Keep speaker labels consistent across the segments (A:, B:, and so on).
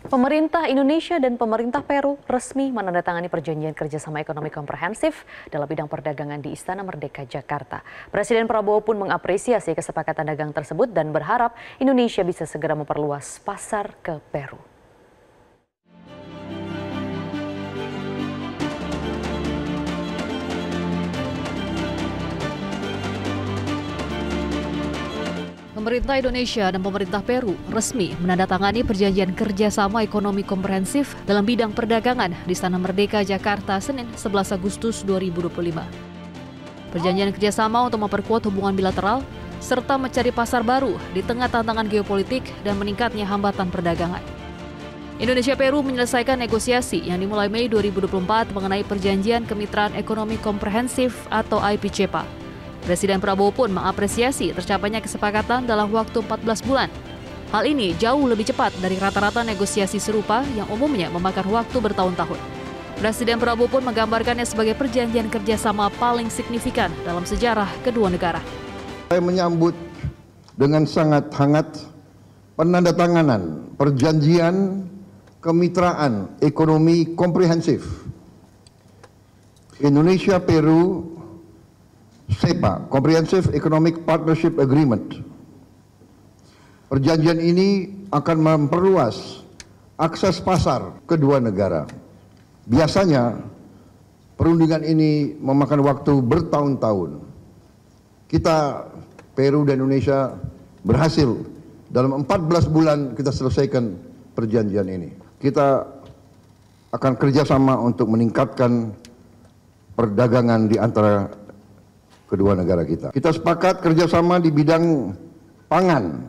A: Pemerintah Indonesia dan pemerintah Peru resmi menandatangani perjanjian kerjasama ekonomi komprehensif dalam bidang perdagangan di Istana Merdeka, Jakarta. Presiden Prabowo pun mengapresiasi kesepakatan dagang tersebut dan berharap Indonesia bisa segera memperluas pasar ke Peru.
B: Pemerintah Indonesia dan pemerintah Peru resmi menandatangani perjanjian kerjasama ekonomi komprehensif dalam bidang perdagangan di Istana Merdeka, Jakarta, Senin 11 Agustus 2025. Perjanjian kerjasama untuk memperkuat hubungan bilateral serta mencari pasar baru di tengah tantangan geopolitik dan meningkatnya hambatan perdagangan. Indonesia-Peru menyelesaikan negosiasi yang dimulai Mei 2024 mengenai perjanjian kemitraan ekonomi komprehensif atau IPCEPA. Presiden Prabowo pun mengapresiasi tercapainya kesepakatan dalam waktu 14 bulan. Hal ini jauh lebih cepat dari rata-rata negosiasi serupa yang umumnya memakan waktu bertahun-tahun. Presiden Prabowo pun menggambarkannya sebagai perjanjian kerjasama paling signifikan dalam sejarah kedua negara.
C: Saya menyambut dengan sangat hangat penandatanganan perjanjian kemitraan ekonomi komprehensif Indonesia-Peru CEPA, Comprehensive Economic Partnership Agreement. Perjanjian ini akan memperluas akses pasar kedua negara. Biasanya perundingan ini memakan waktu bertahun-tahun. Kita, Peru dan Indonesia, berhasil dalam 14 bulan kita selesaikan perjanjian ini. Kita akan kerjasama untuk meningkatkan perdagangan di antara kedua negara kita. Kita sepakat kerjasama di bidang pangan,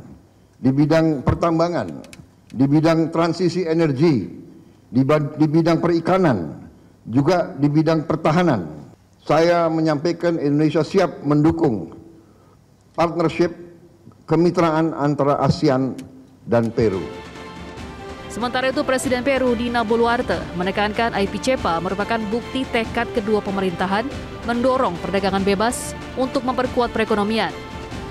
C: di bidang pertambangan, di bidang transisi energi, di bidang perikanan, juga di bidang pertahanan. Saya menyampaikan Indonesia siap mendukung partnership kemitraan antara ASEAN dan Peru.
B: Sementara itu, Presiden Peru Dina Boluarte menekankan IPCEPA merupakan bukti tekad kedua pemerintahan mendorong perdagangan bebas untuk memperkuat perekonomian.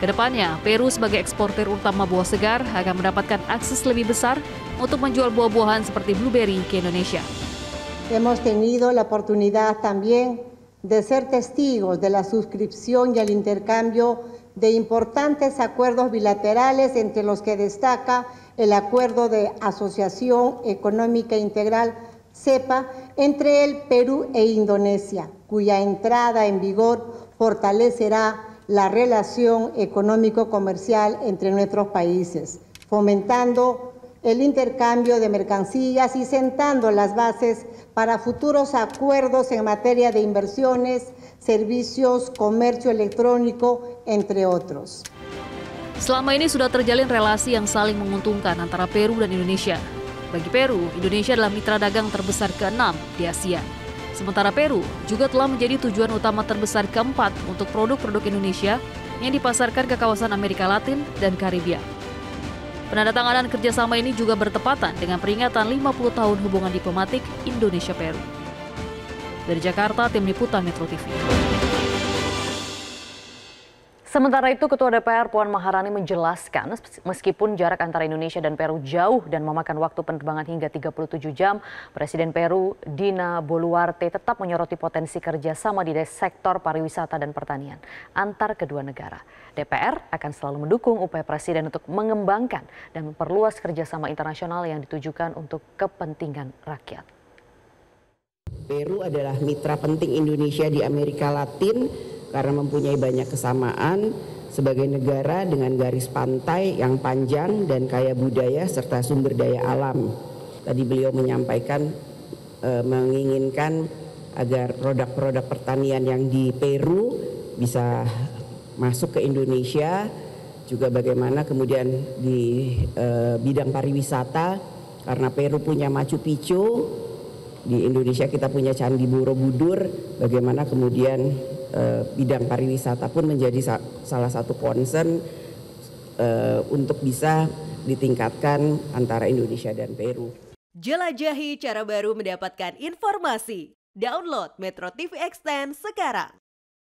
B: Kedepannya, Peru sebagai eksportir utama buah segar akan mendapatkan akses lebih besar untuk menjual buah-buahan seperti blueberry ke Indonesia.
D: Hemos tenido la oportunidad también de ser testigos de la suscripción y el intercambio de importantes acuerdos bilaterales, entre los que destaca el Acuerdo de Asociación Económica Integral CEPA entre el Perú e Indonesia, cuya entrada en vigor fortalecerá la relación económico-comercial entre nuestros países, fomentando el intercambio de mercancías y sentando las bases para futuros acuerdos en materia de inversiones, servicios, comercio electrónico, entre otros.
B: Selama ini sudah terjalin relasi yang saling menguntungkan antara Peru dan Indonesia. Bagi Peru, Indonesia adalah mitra dagang terbesar ke-6 di Asia. Sementara Peru juga telah menjadi tujuan utama terbesar ke-4 untuk produk-produk Indonesia yang dipasarkan ke kawasan Amerika Latin dan Karibia. Penandatanganan kerjasama ini juga bertepatan dengan peringatan 50 tahun hubungan diplomatik Indonesia-Peru. Dari Jakarta, Tim Liputan Metro TV.
A: Sementara itu, Ketua DPR Puan Maharani menjelaskan meskipun jarak antara Indonesia dan Peru jauh dan memakan waktu penerbangan hingga 37 jam, Presiden Peru Dina Boluarte tetap menyoroti potensi kerjasama di sektor pariwisata dan pertanian antar kedua negara. DPR akan selalu mendukung upaya Presiden untuk mengembangkan dan memperluas kerjasama internasional yang ditujukan untuk kepentingan rakyat.
E: Peru adalah mitra penting Indonesia di Amerika Latin karena mempunyai banyak kesamaan sebagai negara dengan garis pantai yang panjang dan kaya budaya serta sumber daya alam. Tadi beliau menyampaikan menginginkan agar produk-produk pertanian yang di Peru bisa masuk ke Indonesia, juga bagaimana kemudian di bidang pariwisata, karena Peru punya Machu Picchu, di Indonesia kita punya Candi Borobudur, bagaimana kemudian bidang pariwisata pun menjadi salah satu concern untuk bisa ditingkatkan antara Indonesia dan Peru.
F: Jelajahi cara baru mendapatkan informasi. Download Metro TV Extend sekarang.